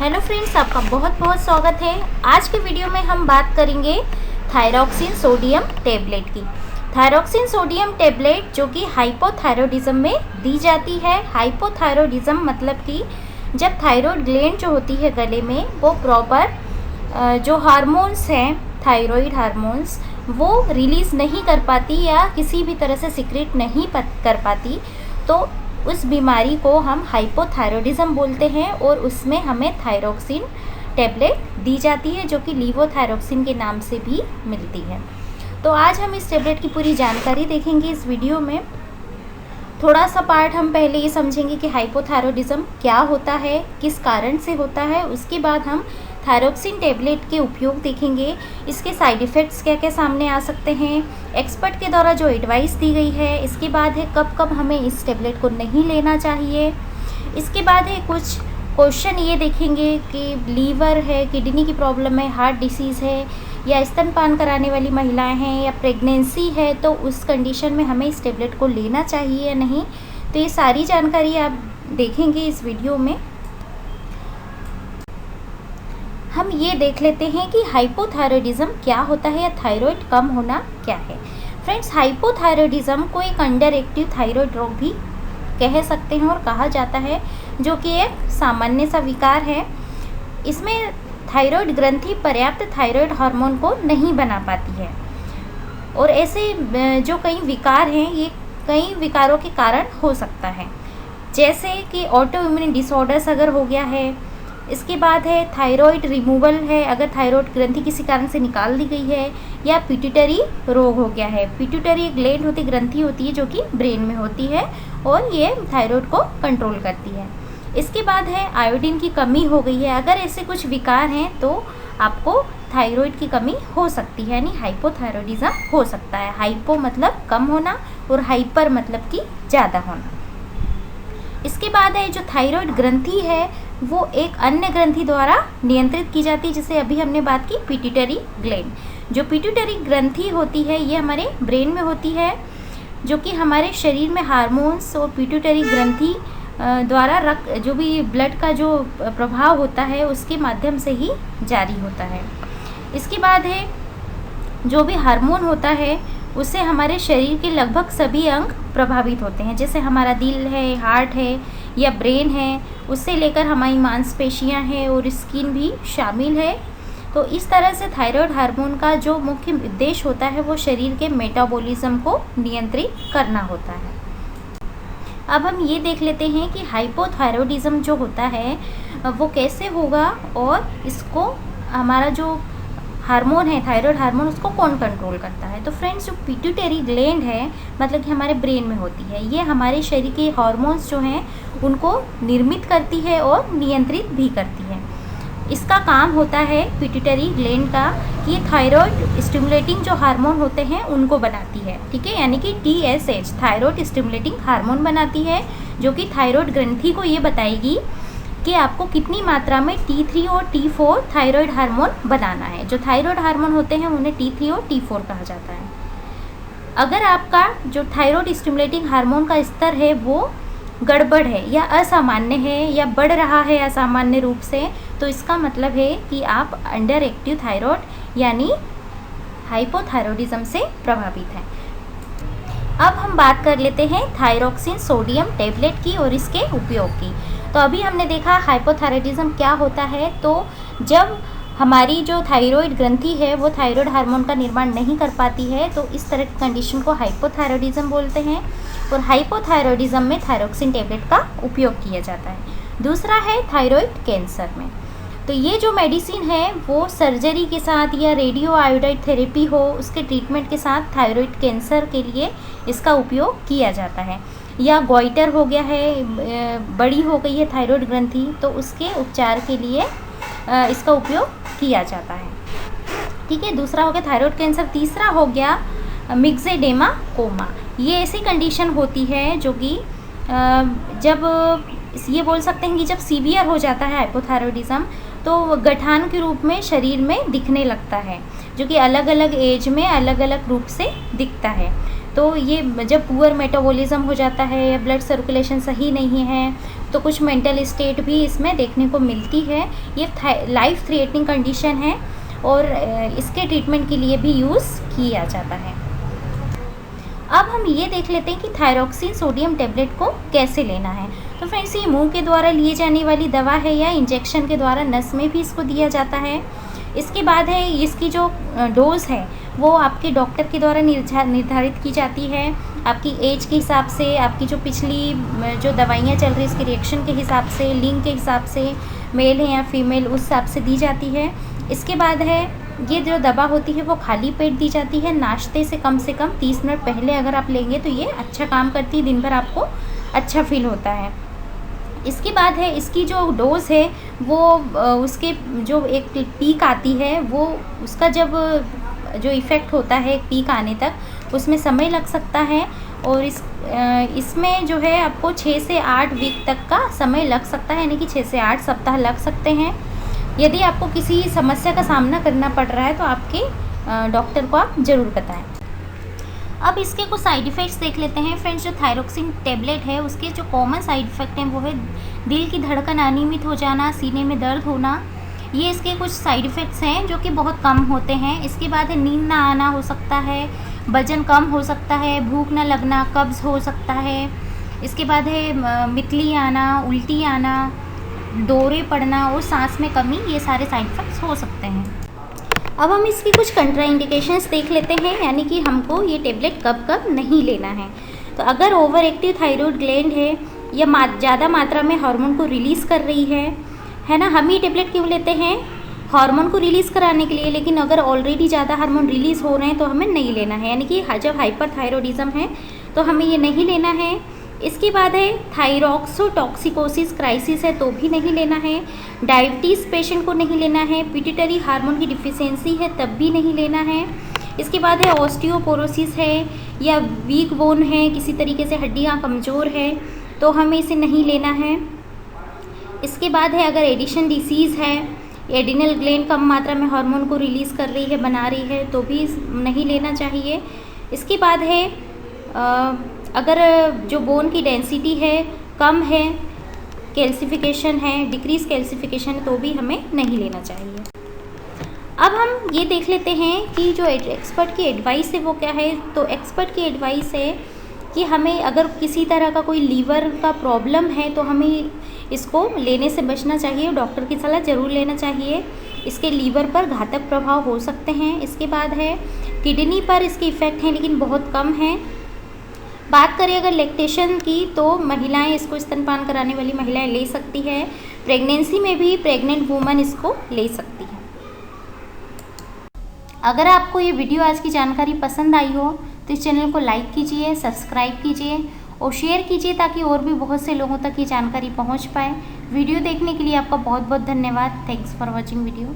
Hello friends, आपका बहुत बहुत स्वागत है। आज के वीडियो में हम बात करेंगे थायरॉक्सिन सोडियम टेबलेट की। थायरॉक्सिन सोडियम टेबलेट जो कि हाइपोथायरॉयडिज्म में दी जाती है। हाइपोथायरॉयडिज्म मतलब कि जब थायरॉयड ग्लैंड जो होती है गले में वो प्रॉपर जो हार्मोन्स हैं, थायरॉयड हार्मोन्स, वो रिलीज़ नहीं कर पाती या किसी भी तरह से सिक्रेट नहीं कर पाती, तो उस बीमारी को हम हाइपोथायरॉयडिज्म बोलते हैं और उसमें हमें थायरॉक्सिन टैबलेट दी जाती है जो कि लीवोथायरॉक्सिन के नाम से भी मिलती है। तो आज हम इस टैबलेट की पूरी जानकारी देखेंगे इस वीडियो में। थोड़ा सा पार्ट हम पहले ये समझेंगे कि हाइपोथायरॉयडिज्म क्या होता है, किस कारण से होता है। उसके बाद हम थायरॉक्सिन टैबलेट के उपयोग देखेंगे, इसके साइड इफ़ेक्ट्स क्या क्या सामने आ सकते हैं, एक्सपर्ट के द्वारा जो एडवाइस दी गई है। इसके बाद है कब कब हमें इस टैबलेट को नहीं लेना चाहिए। इसके बाद है कुछ क्वेश्चन ये देखेंगे कि लीवर है, किडनी की प्रॉब्लम है, हार्ट डिसीज़ है, या स्तनपान कराने वाली महिलाएं हैं, या प्रेगनेंसी है, तो उस कंडीशन में हमें इस टैबलेट को लेना चाहिए या नहीं। तो ये सारी जानकारी आप देखेंगे इस वीडियो में। हम ये देख लेते हैं कि हाइपोथायरॉयडिज्म क्या होता है या थायराइड कम होना क्या है। फ्रेंड्स, हाइपोथायरॉयडिज्म को एक अंडर एक्टिव थायराइड रोग भी कह सकते हैं और कहा जाता है, जो कि एक सामान्य सा विकार है। इसमें थायराइड ग्रंथि पर्याप्त थायराइड हार्मोन को नहीं बना पाती है और ऐसे जो कई विकार हैं, ये कई विकारों के कारण हो सकता है, जैसे कि ऑटो इम्यून डिसऑर्डर्स अगर हो गया है। इसके बाद है थायराइड रिमूवल है, अगर थायराइड ग्रंथि किसी कारण से निकाल दी गई है, या पिट्यूटरी रोग हो गया है। पिट्यूटरी एक ग्लैंड होती, ग्रंथि होती है जो कि ब्रेन में होती है और ये थायराइड को कंट्रोल करती है। इसके बाद है आयोडीन की कमी हो गई है। अगर ऐसे कुछ विकार हैं तो आपको थायराइड की कमी हो सकती है, यानी हाइपोथायरॉयडिज्म हो सकता है। हाइपो मतलब कम होना और हाइपर मतलब कि ज़्यादा होना। इसके बाद है जो थायराइड ग्रंथि है वो एक अन्य ग्रंथि द्वारा नियंत्रित की जाती है, जैसे अभी हमने बात की पिट्यूटरी ग्लैंड। जो पिट्यूटरी ग्रंथि होती है ये हमारे ब्रेन में होती है, जो कि हमारे शरीर में हार्मोन्स और पिट्यूटरी ग्रंथि द्वारा रक्त जो भी ब्लड का जो प्रभाव होता है उसके माध्यम से ही जारी होता है। इसके बाद है जो भी हार्मोन होता है उससे हमारे शरीर के लगभग सभी अंग प्रभावित होते हैं, जैसे हमारा दिल है, हार्ट है या ब्रेन है, उससे लेकर हमारी मांसपेशियां हैं और स्किन भी शामिल है। तो इस तरह से थायराइड हार्मोन का जो मुख्य उद्देश्य होता है वो शरीर के मेटाबॉलिज्म को नियंत्रित करना होता है। अब हम ये देख लेते हैं कि हाइपोथायरॉयडिज्म जो होता है वो कैसे होगा और इसको हमारा जो हार्मोन है थायराइड हार्मोन उसको कौन कंट्रोल करता है। तो फ्रेंड्स, जो पिट्यूटरी ग्लैंड है मतलब कि हमारे ब्रेन में होती है, ये हमारे शरीर के हार्मोन्स जो हैं उनको निर्मित करती है और नियंत्रित भी करती है। इसका काम होता है पिट्यूटरी ग्लैंड का कि थायराइड स्टिमुलेटिंग जो हार्मोन होते हैं उनको बनाती है, ठीक है, यानी कि TSH थायराइड स्टिमुलेटिंग हार्मोन बनाती है, जो कि थायराइड ग्रंथि को ये बताएगी कि आपको कितनी मात्रा में T3 और T4 थायराइड हार्मोन बनाना है। जो थायराइड हार्मोन होते हैं उन्हें T3 और T4 कहा जाता है। अगर आपका जो थायराइड स्टिमुलेटिंग हार्मोन का स्तर है वो गड़बड़ है या असामान्य है या बढ़ रहा है असामान्य रूप से, तो इसका मतलब है कि आप अंडर एक्टिव थायराइड यानी हाइपोथायरॉयडिज्म से प्रभावित हैं। अब हम बात कर लेते हैं थायरॉक्सिन सोडियम टेबलेट की और इसके उपयोग की। तो अभी हमने देखा हाइपोथायरॉयडिज्म क्या होता है। तो जब हमारी जो थायराइड ग्रंथि है वो थायराइड हार्मोन का निर्माण नहीं कर पाती है, तो इस तरह की कंडीशन को हाइपोथायरॉयडिज्म बोलते हैं और हाइपोथायरॉयडिज्म में थायरॉक्सिन टेबलेट का उपयोग किया जाता है। दूसरा है थायराइड कैंसर में। तो ये जो मेडिसिन है वो सर्जरी के साथ या रेडियो आयोडाइड थेरेपी हो उसके ट्रीटमेंट के साथ थायराइड कैंसर के लिए इसका उपयोग किया जाता है। या गॉइटर हो गया है, बड़ी हो गई है थायराइड ग्रंथि, तो उसके उपचार के लिए इसका उपयोग किया जाता है, ठीक है। दूसरा हो गया थायराइड कैंसर। तीसरा हो गया मिक्सेडेमा कोमा। ये ऐसी कंडीशन होती है जो कि जब ये बोल सकते हैं कि जब सीवियर हो जाता है हाइपोथायरॉयडिज्म तो गठान के रूप में शरीर में दिखने लगता है, जो कि अलग अलग एज में अलग अलग रूप से दिखता है। तो ये जब पुअर मेटाबॉलिज्म हो जाता है या ब्लड सर्कुलेशन सही नहीं है तो कुछ मेंटल स्टेट भी इसमें देखने को मिलती है। ये लाइफ थ्रेटनिंग कंडीशन है और इसके ट्रीटमेंट के लिए भी यूज़ किया जाता है। अब हम ये देख लेते हैं कि थायरॉक्सिन सोडियम टेबलेट को कैसे लेना है। तो फ्रेंड्स, ये मुंह के द्वारा लिए जाने वाली दवा है या इंजेक्शन के द्वारा नस में भी इसको दिया जाता है। इसके बाद है इसकी जो डोज़ है वो आपके डॉक्टर के द्वारा निर्धारित की जाती है। आपकी एज के हिसाब से, आपकी जो पिछली जो दवाइयाँ चल रही इसके रिएक्शन के हिसाब से, लिंग के हिसाब से, मेल है या फीमेल उस हिसाब से दी जाती है। इसके बाद है ये जो दवा होती है वो खाली पेट दी जाती है। नाश्ते से कम 30 मिनट पहले अगर आप लेंगे तो ये अच्छा काम करती है, दिन भर आपको अच्छा फील होता है। इसके बाद है इसकी जो डोज़ है वो उसके जो एक पीक आती है वो उसका जब जो इफ़ेक्ट होता है पीक आने तक उसमें समय लग सकता है और इसमें जो है आपको 6 से 8 वीक तक का समय लग सकता है, यानी कि 6 से 8 सप्ताह लग सकते हैं। यदि आपको किसी समस्या का सामना करना पड़ रहा है तो आपके डॉक्टर को आप ज़रूर बताएं। अब इसके कुछ साइड इफ़ेक्ट्स देख लेते हैं। फ्रेंड्स, जो थायरॉक्सिन टेबलेट है उसके जो कॉमन साइड इफ़ेक्ट हैं वो है दिल की धड़कन अनियमित हो जाना, सीने में दर्द होना। ये इसके कुछ साइड इफ़ेक्ट्स हैं जो कि बहुत कम होते हैं। इसके बाद है नींद ना आना हो सकता है, वजन कम हो सकता है, भूख न लगना, कब्ज़ हो सकता है। इसके बाद है मितली आना, उल्टी आना, दौरे पड़ना और सांस में कमी, ये सारे साइड इफ़ेक्ट्स हो सकते हैं। अब हम इसकी कुछ कंट्राइंडिकेशंस देख लेते हैं, यानी कि हमको ये टेबलेट कब कब नहीं लेना है। तो अगर ओवर एक्टिव थायराइड ग्लैंड है या ज़्यादा मात्रा में हार्मोन को रिलीज़ कर रही है ना। हम ये टेबलेट क्यों लेते हैं? हार्मोन को रिलीज़ कराने के लिए, लेकिन अगर ऑलरेडी ज़्यादा हार्मोन रिलीज़ हो रहे हैं तो हमें नहीं लेना है, यानी कि जब हाइपरथायरॉयडिज्म है तो हमें ये नहीं लेना है। इसके बाद है थायरॉक्सोटॉक्सिकोसिस क्राइसिस है तो भी नहीं लेना है। डायबिटीज़ पेशेंट को नहीं लेना है। पिट्यूटरी हार्मोन की डिफिशियंसी है तब भी नहीं लेना है। इसके बाद है ऑस्टियोपोरोसिस है या वीक बोन है, किसी तरीके से हड्डियाँ कमज़ोर है तो हमें इसे नहीं लेना है। इसके बाद है अगर एडिशन डिसीज़ है, एडिनल ग्लैंड कम मात्रा में हार्मोन को रिलीज़ कर रही है, बना रही है तो भी नहीं लेना चाहिए। इसके बाद है अगर जो बोन की डेंसिटी है कम है, कैल्सिफिकेशन है, डिक्रीज कैल्सिफिकेशन है तो भी हमें नहीं लेना चाहिए। अब हम ये देख लेते हैं कि जो एक्सपर्ट की एडवाइस है वो क्या है। तो एक्सपर्ट की एडवाइस है कि हमें अगर किसी तरह का कोई लीवर का प्रॉब्लम है तो हमें इसको लेने से बचना चाहिए, डॉक्टर की सलाह ज़रूर लेना चाहिए। इसके लीवर पर घातक प्रभाव हो सकते हैं। इसके बाद है किडनी पर इसके इफ़ेक्ट हैं लेकिन बहुत कम हैं। बात करें अगर लैक्टेशन की तो महिलाएं इसको, स्तनपान कराने वाली महिलाएं ले सकती है। प्रेगनेंसी में भी प्रेग्नेंट वूमन इसको ले सकती है। अगर आपको ये वीडियो आज की जानकारी पसंद आई हो तो इस चैनल को लाइक कीजिए, सब्सक्राइब कीजिए और शेयर कीजिए ताकि और भी बहुत से लोगों तक ये जानकारी पहुंच पाए। वीडियो देखने के लिए आपका बहुत बहुत धन्यवाद। Thanks for watching video.